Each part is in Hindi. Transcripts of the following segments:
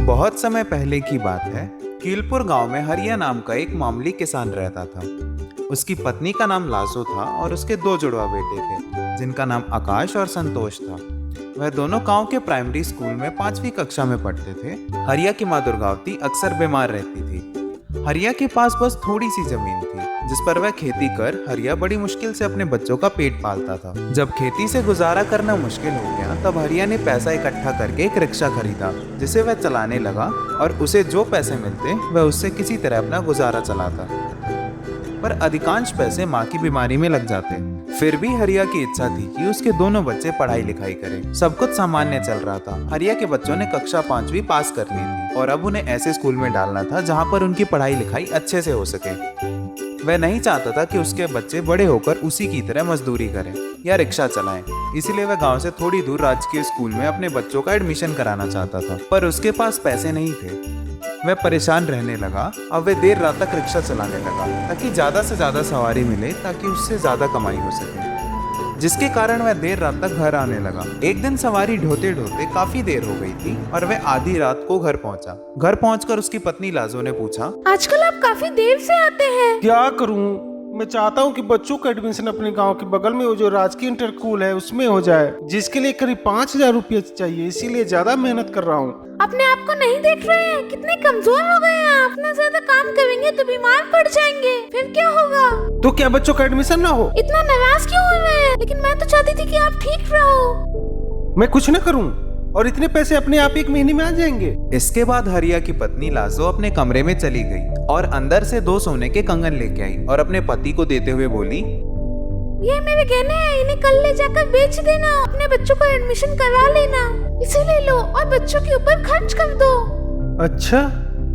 बहुत समय पहले की बात है। कीलपुर गांव में हरिया नाम का एक मामूली किसान रहता था। उसकी पत्नी का नाम लाजो था और उसके दो जुड़वा बेटे थे जिनका नाम आकाश और संतोष था। वह दोनों गांव के प्राइमरी स्कूल में 5वीं कक्षा में पढ़ते थे। हरिया की माँ दुर्गावती अक्सर बीमार रहती थी। हरिया के पास बस थोड़ी सी जमीन थी जिस पर वह खेती कर हरिया बड़ी मुश्किल से अपने बच्चों का पेट पालता था। जब खेती से गुजारा करना मुश्किल हो गया तब हरिया ने पैसा इकट्ठा करके एक रिक्शा खरीदा जिसे वह चलाने लगा और उसे जो पैसे मिलते वह उससे किसी तरह अपना गुजारा चलाता। पर अधिकांश पैसे माँ की बीमारी में लग जाते। फिर भी हरिया की इच्छा थी कि उसके दोनों बच्चे पढ़ाई लिखाई करें। सब कुछ सामान्य चल रहा था। हरिया के बच्चों ने कक्षा 5वीं पास कर ली थी और अब उन्हें ऐसे स्कूल में डालना था जहाँ पर उनकी पढ़ाई लिखाई अच्छे से हो सके। वह नहीं चाहता था कि उसके बच्चे बड़े होकर उसी की तरह मजदूरी करें या रिक्शा चलाएं। इसीलिए वह गांव से थोड़ी दूर राजकीय स्कूल में अपने बच्चों का एडमिशन कराना चाहता था, पर उसके पास पैसे नहीं थे। वह परेशान रहने लगा। अब वह देर रात तक रिक्शा चलाने लगा ताकि ज्यादा से ज्यादा सवारी मिले ताकि उससे ज्यादा कमाई हो सके, जिसके कारण वह देर रात तक घर आने लगा। एक दिन सवारी ढोते ढोते काफी देर हो गई थी और वह आधी रात को घर पहुंचा। घर पहुंचकर उसकी पत्नी लाजो ने पूछा, आजकल आप काफी देर से आते हैं। क्या करूं? मैं चाहता हूं कि बच्चों का एडमिशन अपने गांव के बगल में वो जो राजकीय इंटर स्कूल है उसमें हो जाए, जिसके लिए करीब 5,000 रुपये चाहिए। इसीलिए ज्यादा मेहनत कर रहा हूं। अपने आप को नहीं देख रहे हैं? कितने कमजोर हो गए हैं आप। इतना ज्यादा काम करेंगे तो बीमार पड़ जाएंगे, फिर क्या होगा? तो क्या बच्चों का एडमिशन ना हो? इतना नाराज क्यों हो रहे हैं? लेकिन मैं तो चाहती थी कि आप ठीक रहो। मैं कुछ न करूं और इतने पैसे अपने आप 1 महीने में आ जाएंगे। इसके बाद हरिया की पत्नी लाजो अपने कमरे में चली गई और अंदर से 2 सोने के कंगन लेके आई और अपने पति को देते हुए बोली, ये मेरे गहने हैं, इन्हें कल ले जाकर बेच देना। अपने बच्चों का एडमिशन करा लेना। इसे ले लो और बच्चों के ऊपर खर्च कर दो। अच्छा।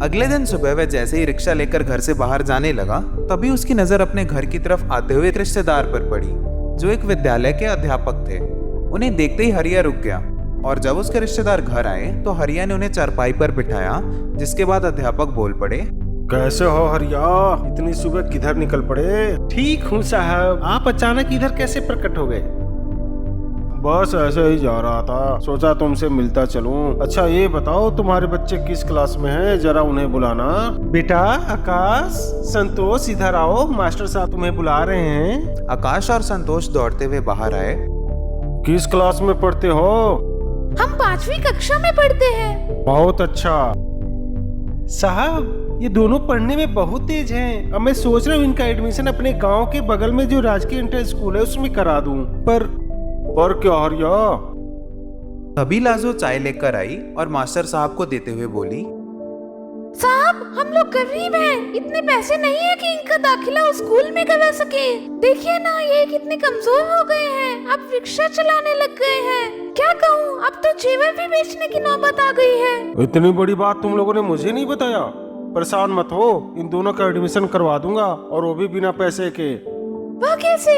अगले दिन सुबह वह जैसे ही रिक्शा लेकर घर से बाहर जाने लगा तभी उसकी नजर अपने घर की तरफ आते हुए एक रिश्तेदार पर पड़ी जो एक विद्यालय के अध्यापक थे। उन्हें देखते ही हरिया रुक गया और जब उसके रिश्तेदार घर आए तो हरिया ने उन्हें चारपाई पर बिठाया, जिसके बाद अध्यापक बोल पड़े, कैसे हो हरिया? इतनी सुबह किधर निकल पड़े? ठीक हूँ साहब। आप अचानक इधर कैसे प्रकट हो गए? बस ऐसे ही जा रहा था, सोचा तुमसे मिलता चलूं। अच्छा ये बताओ तुम्हारे बच्चे किस क्लास में हैं? जरा उन्हें बुलाना। बेटा आकाश, संतोष इधर आओ, मास्टर साहब तुम्हें बुला रहे हैं। आकाश और संतोष दौड़ते हुए बाहर आए। किस क्लास में पढ़ते हो? हम 5वीं कक्षा में पढ़ते हैं। बहुत अच्छा साहब, ये दोनों पढ़ने में बहुत तेज हैं। अब मैं सोच रहा हूँ इनका एडमिशन अपने गांव के बगल में जो राजकीय इंटर स्कूल है उसमें करा दूं। पर क्या हरिया? तभी लाजो चाय लेकर आई और मास्टर साहब को देते हुए बोली, साहब हम लोग गरीब हैं, इतने पैसे नहीं है कि इनका दाखिला उस स्कूल में करा सके। देखिए ना, ये कितने कमजोर हो गए हैं, अब रिक्शा चलाने लग गए हैं। क्या कहूँ, अब तो जेवर भी बेचने की नौबत आ गई है। इतनी बड़ी बात तुम लोगों ने मुझे नहीं बताया। परेशान मत हो, इन दोनों का एडमिशन करवा दूंगा और वो भी बिना पैसे के। वह कैसे?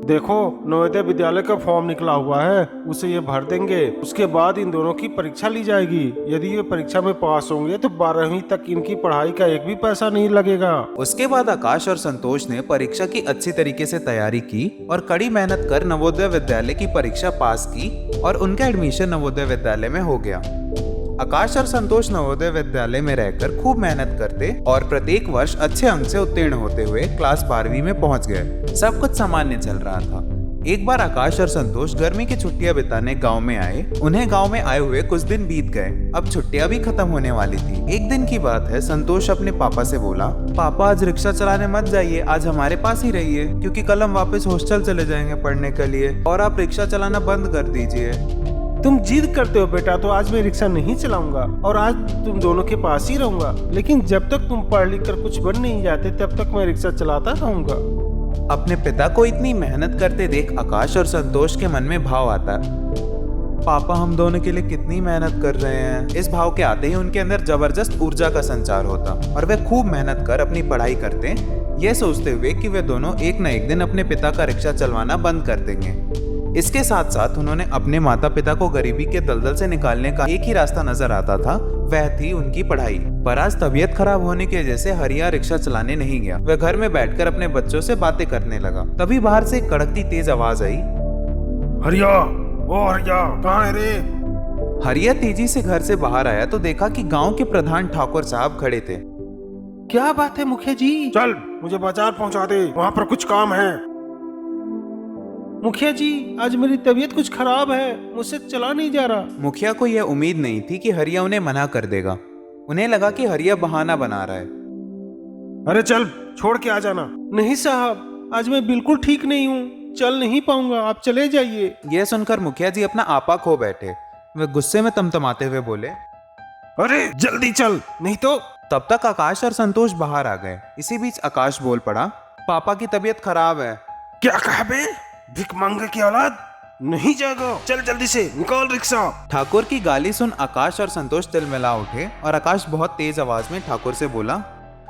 देखो, नवोदय विद्यालय का फॉर्म निकला हुआ है, उसे ये भर देंगे। उसके बाद इन दोनों की परीक्षा ली जाएगी। यदि ये परीक्षा में पास होंगे तो 12वीं तक इनकी पढ़ाई का एक भी पैसा नहीं लगेगा। उसके बाद आकाश और संतोष ने परीक्षा की अच्छी तरीके से तैयारी की और कड़ी मेहनत कर नवोदय विद्यालय की परीक्षा पास की और उनका एडमिशन नवोदय विद्यालय में हो गया। आकाश और संतोष नवोदय विद्यालय में रहकर खूब मेहनत करते और प्रत्येक वर्ष अच्छे अंक से उत्तीर्ण होते हुए क्लास 12वीं में पहुंच गए। सब कुछ सामान्य चल रहा था। एक बार आकाश और संतोष गर्मी की छुट्टियां बिताने गांव में आए। उन्हें गांव में आए हुए कुछ दिन बीत गए। अब छुट्टियां भी खत्म होने वाली थी। एक दिन की बात है, संतोष अपने पापा से बोला, पापा आज रिक्शा चलाने मत जाइए, आज हमारे पास ही रहिए, क्योंकि कल हम वापस हॉस्टल चले जाएंगे पढ़ने के लिए और आप रिक्शा चलाना बंद कर दीजिए। तुम जिद करते हो बेटा, तो आज मैं रिक्शा नहीं चलाऊंगा और आज तुम दोनों के पास ही रहूंगा। लेकिन जब तक तुम पढ़ लिख कर कुछ बन नहीं जाते तब तक मैं रिक्शा चलाता रहूंगा। अपने पिता को इतनी मेहनत करते देख आकाश और संतोष के मन में भाव आता है, पापा हम दोनों के लिए कितनी मेहनत कर रहे हैं। इस भाव के आते ही उनके अंदर जबरदस्त ऊर्जा का संचार होता और वे खूब मेहनत कर अपनी पढ़ाई करते, ये सोचते हुए कि वे दोनों एक न एक दिन अपने पिता का रिक्शा चलवाना बंद कर देंगे। इसके साथ साथ उन्होंने अपने माता पिता को गरीबी के दलदल से निकालने का एक ही रास्ता नजर आता था, वह थी उनकी पढ़ाई। पर आज तबीयत खराब होने की वजह से हरिया रिक्शा चलाने नहीं गया। वह घर में बैठकर अपने बच्चों से बातें करने लगा। तभी बाहर से एक कड़कती तेज आवाज आई, हरिया, ओ हरिया, कहाँ है रे? हरिया तेजी से घर से बाहर आया तो देखा कि गांव के प्रधान ठाकुर साहब खड़े थे। क्या बात है मुखिया जी? चल मुझे बाजार पहुंचा दे, वहाँ पर कुछ काम है। मुखिया जी, आज मेरी तबीयत कुछ खराब है, मुझसे चला नहीं जा रहा। मुखिया को यह उम्मीद नहीं थी कि हरिया उन्हें मना कर देगा। उन्हें लगा कि हरिया बहाना बना रहा है। अरे चल, छोड़ के आ जाना। नहीं साहब, आज मैं बिल्कुल ठीक नहीं हूँ, चल नहीं पाऊंगा, आप चले जाइए। यह सुनकर मुखिया जी अपना आपा खो बैठे। वे गुस्से में तमतमाते हुए बोले, अरे जल्दी चल, नहीं तो। तब तक आकाश और संतोष बाहर आ गए। इसी बीच आकाश बोल पड़ा, पापा की तबीयत खराब है। क्या कहा बे? भिख मांगे की औलाद, नहीं जाएगा, चल जल्दी से निकाल रिक्शा। ठाकुर की गाली सुन आकाश और संतोष तिलमिला उठे और आकाश बहुत तेज आवाज में ठाकुर से बोला,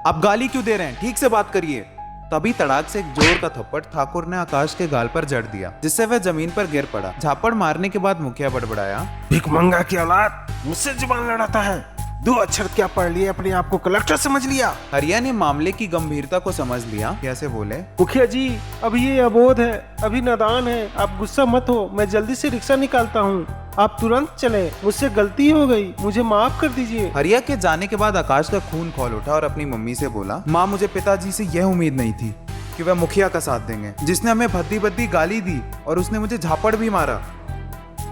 आप गाली क्यों दे रहे हैं, ठीक से बात करिए। तभी तड़ाक से एक जोर का थप्पड़ ठाकुर ने आकाश के गाल पर जड़ दिया, जिससे वह जमीन पर गिर पड़ा। झापड़ मारने के बाद मुखिया बड़बड़ाया, भिख मंगा की औलाद, मुझसे जुबान लड़ाता है। 2 अक्षर क्या पढ़ लिए, अपने आप को कलेक्टर समझ लिया। हरिया ने मामले की गंभीरता को समझ लिया। कैसे बोले, मुखिया जी, अभी ये अबोध है, अभी नादान है, आप गुस्सा मत हो, मैं जल्दी से रिक्शा निकालता हूँ, आप तुरंत चले, मुझसे गलती हो गई, मुझे माफ कर दीजिए। हरिया के जाने के बाद आकाश का खून खौल उठा और अपनी मम्मी से बोला, माँ, मुझे पिताजी से यह उम्मीद नहीं थी कि वह मुखिया का साथ देंगे, जिसने हमें भद्दी भद्दी गाली दी और उसने मुझे झापड़ भी मारा।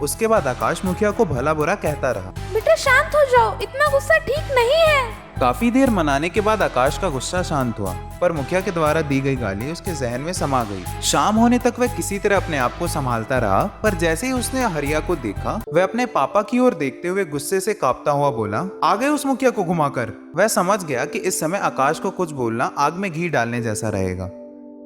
उसके बाद आकाश मुखिया को भला बुरा कहता रहा। बेटा शांत हो जाओ, इतना गुस्सा ठीक नहीं है। काफी देर मनाने के बाद आकाश का गुस्सा शांत हुआ, पर मुखिया के द्वारा दी गई गाली उसके जहन में समा गई। शाम होने तक वह किसी तरह अपने आप को संभालता रहा, पर जैसे ही उसने हरिया को देखा, वह अपने पापा की ओर देखते हुए गुस्से से कांपता हुआ बोला, आ गए उस मुखिया को घुमाकर। वह समझ गया कि इस समय आकाश को कुछ बोलना आग में घी डालने जैसा रहेगा,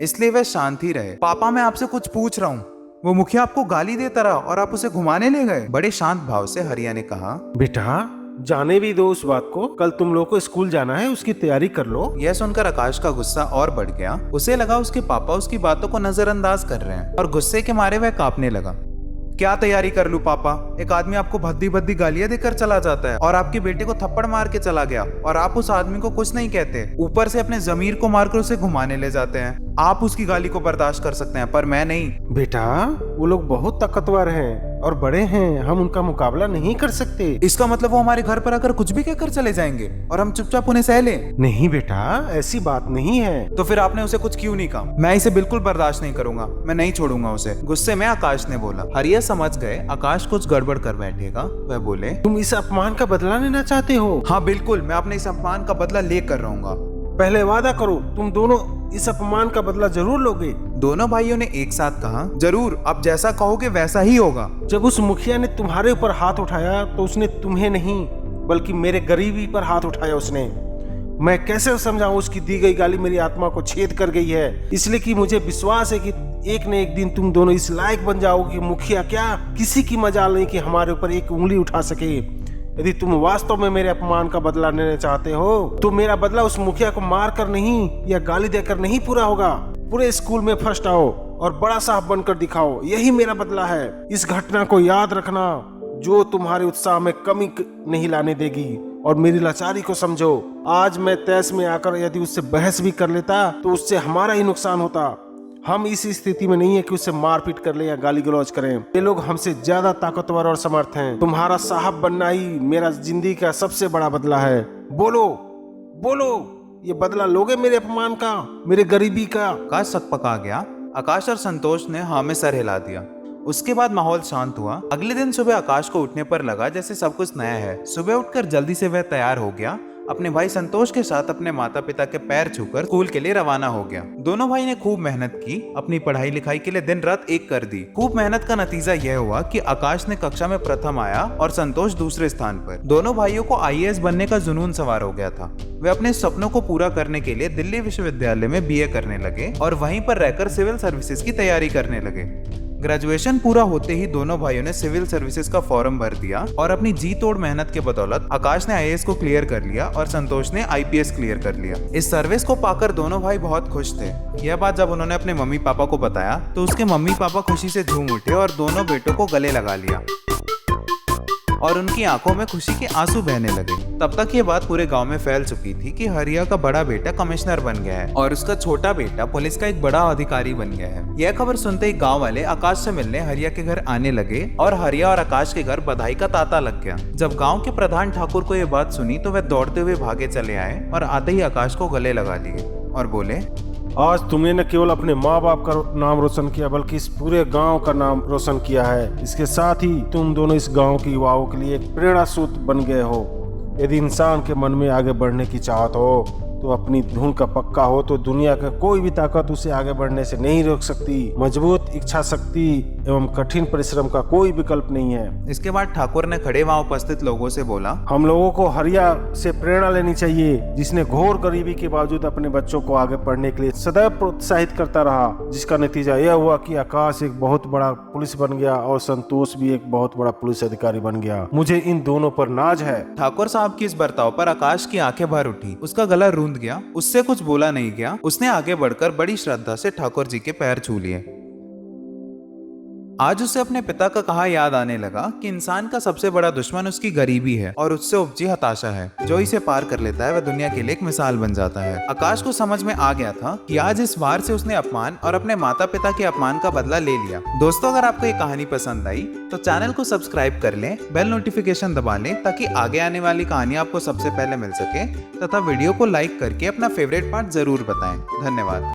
इसलिए वह शांत ही रहे। पापा, मैं आपसे कुछ पूछ रहा हूँ, वो मुखिया आपको गाली देता रहा और आप उसे घुमाने ले गए? बड़े शांत भाव से हरिया ने कहा, बेटा जाने भी दो उस बात को, कल तुम लोग को स्कूल जाना है, उसकी तैयारी कर लो। यह सुनकर आकाश का गुस्सा और बढ़ गया। उसे लगा उसके पापा उसकी बातों को नजरअंदाज कर रहे हैं और गुस्से के मारे वह कांपने लगा। क्या तैयारी कर लूं पापा? एक आदमी आपको भद्दी भद्दी गालियां देकर चला जाता है और आपके बेटे को थप्पड़ मार के चला गया और आप उस आदमी को कुछ नहीं कहते, ऊपर से अपने जमीर को मारकर उसे घुमाने ले जाते हैं। आप उसकी गाली को बर्दाश्त कर सकते हैं, पर मैं नहीं। बेटा, वो लोग बहुत ताकतवर हैं और बड़े हैं, हम उनका मुकाबला नहीं कर सकते। इसका मतलब वो हमारे घर पर आकर कुछ भी कहकर चले जाएंगे और हम चुपचाप उन्हें सह लें? नहीं बेटा, ऐसी बात नहीं है। तो फिर आपने उसे कुछ क्यों नहीं कहा? मैं इसे बिल्कुल बर्दाश्त नहीं करूंगा, मैं नहीं छोड़ूंगा उसे, गुस्से में आकाश ने बोला। हरिया समझ गए आकाश कुछ गड़बड़ कर बैठेगा। वह बोले, तुम इस अपमान का बदला लेना चाहते हो? हाँ बिल्कुल, मैं अपने इस अपमान का बदला लेकर रहूंगा। पहले वादा करो, तुम दोनों इस अपमान का बदला जरूर लोगे। दोनों भाइयों ने एक साथ कहा, जरूर, आप जैसा कहोगे वैसा ही होगा। जब उस मुखिया ने तुम्हारे ऊपर हाथ उठाया तो उसने तुम्हें नहीं बल्कि मेरे गरीबी पर हाथ उठाया उसने। मैं कैसे समझाऊं, उसकी दी गई गाली मेरी आत्मा को छेद कर गई है, इसलिए कि मुझे विश्वास है कि एक न एक दिन तुम दोनों इस लायक बन जाओगे। मुखिया क्या, किसी की मजाल नहीं कि हमारे ऊपर एक उंगली उठा सके। यदि तुम वास्तव में मेरे अपमान का बदला लेना चाहते हो तो मेरा बदला उस मुखिया को मार कर नहीं या गाली देकर नहीं पूरा होगा। पूरे स्कूल में फर्स्ट आओ और बड़ा साहब बनकर दिखाओ, यही मेरा बदला है। इस घटना को याद रखना, जो तुम्हारे उत्साह में कमी नहीं लाने देगी, और मेरी लाचारी को समझो। आज मैं तैस में आकर यदि उससे बहस भी कर लेता तो उससे हमारा ही नुकसान होता। हम इस स्थिति में नहीं है कि उससे मारपीट कर ले या गाली गलौज करें। ये लोग हमसे ज्यादा ताकतवर और समर्थ हैं। तुम्हारा साहब बनना ही मेरा जिंदगी का सबसे बड़ा बदला है। बोलो बोलो, ये बदला लोगे मेरे अपमान का, मेरे गरीबी का? आकाश सकपका गया। आकाश और संतोष ने हाँ में सर हिला दिया। उसके बाद माहौल शांत हुआ। अगले दिन सुबह आकाश को उठने पर लगा जैसे सब कुछ नया है। सुबह उठकर जल्दी से वह तैयार हो गया। अपने भाई संतोष के साथ अपने माता पिता के पैर छूकर स्कूल के लिए रवाना हो गया। दोनों भाई ने खूब मेहनत की, अपनी पढ़ाई लिखाई के लिए दिन रात एक कर दी। खूब मेहनत का नतीजा यह हुआ कि आकाश ने कक्षा में प्रथम आया और संतोष दूसरे स्थान पर। दोनों भाइयों को आईएएस बनने का जुनून सवार हो गया था। वे अपने सपनों को पूरा करने के लिए दिल्ली विश्वविद्यालय में बीए करने लगे और वहीं पर रहकर सिविल सर्विसेज की तैयारी करने लगे। ग्रेजुएशन पूरा होते ही दोनों भाइयों ने सिविल सर्विसेज का फॉर्म भर दिया और अपनी जी तोड़ मेहनत के बदौलत आकाश ने आईएएस को क्लियर कर लिया और संतोष ने आईपीएस क्लियर कर लिया। इस सर्विस को पाकर दोनों भाई बहुत खुश थे। यह बात जब उन्होंने अपने मम्मी पापा को बताया तो उसके मम्मी पापा खुशी से झूम उठे और दोनों बेटों को गले लगा लिया। और उनकी आंखों में खुशी के आंसू बहने लगे। तब तक ये बात पूरे गांव में फैल चुकी थी कि हरिया का बड़ा बेटा कमिश्नर बन गया है और उसका छोटा बेटा पुलिस का एक बड़ा अधिकारी बन गया है। यह खबर सुनते ही गांव वाले आकाश से मिलने हरिया के घर आने लगे और हरिया और आकाश के घर बधाई का तांता लग गया। जब गांव के प्रधान ठाकुर को यह बात सुनी तो वह दौड़ते हुए भागे चले आए और आते ही आकाश को गले लगा लिए और बोले, आज तुमने न केवल अपने माँ बाप का नाम रोशन किया बल्कि इस पूरे गांव का नाम रोशन किया है। इसके साथ ही तुम दोनों इस गांव के युवाओं के लिए एक प्रेरणा स्रोत बन गए हो। यदि इंसान के मन में आगे बढ़ने की चाहत हो तो अपनी धुन का पक्का हो तो दुनिया का कोई भी ताकत उसे आगे बढ़ने से नहीं रोक सकती। मजबूत इच्छा शक्ति एवं कठिन परिश्रम का कोई विकल्प नहीं है। इसके बाद ठाकुर ने खड़े वहां उपस्थित लोगों से बोला, हम लोगों को हरिया से प्रेरणा लेनी चाहिए, जिसने घोर गरीबी के बावजूद अपने बच्चों को आगे पढ़ने के लिए सदैव प्रोत्साहित करता रहा, जिसका नतीजा यह हुआ कि आकाश एक बहुत बड़ा पुलिस बन गया और संतोष भी एक बहुत बड़ा पुलिस अधिकारी बन गया। मुझे इन दोनों पर नाज है। ठाकुर साहब की इस बर्ताव पर आकाश की आंखें भर उठी। उसका गला रूंध गया, उससे कुछ बोला नहीं गया। उसने आगे बढ़कर बड़ी श्रद्धा से ठाकुर जी के पैर छू लिए। आज उसे अपने पिता का कहा याद आने लगा कि इंसान का सबसे बड़ा दुश्मन उसकी गरीबी है और उससे उपजी हताशा है। जो इसे पार कर लेता है वह दुनिया के लिए एक मिसाल बन जाता है। आकाश को समझ में आ गया था कि आज इस वार से उसने अपमान और अपने माता पिता के अपमान का बदला ले लिया। दोस्तों, अगर आपको ये कहानी पसंद आई तो चैनल को सब्सक्राइब कर लें, बेल नोटिफिकेशन दबा लें ताकि आगे आने वाली कहानी आपको सबसे पहले मिल सके, तथा वीडियो को लाइक करके अपना फेवरेट पार्ट जरूर बताएं। धन्यवाद।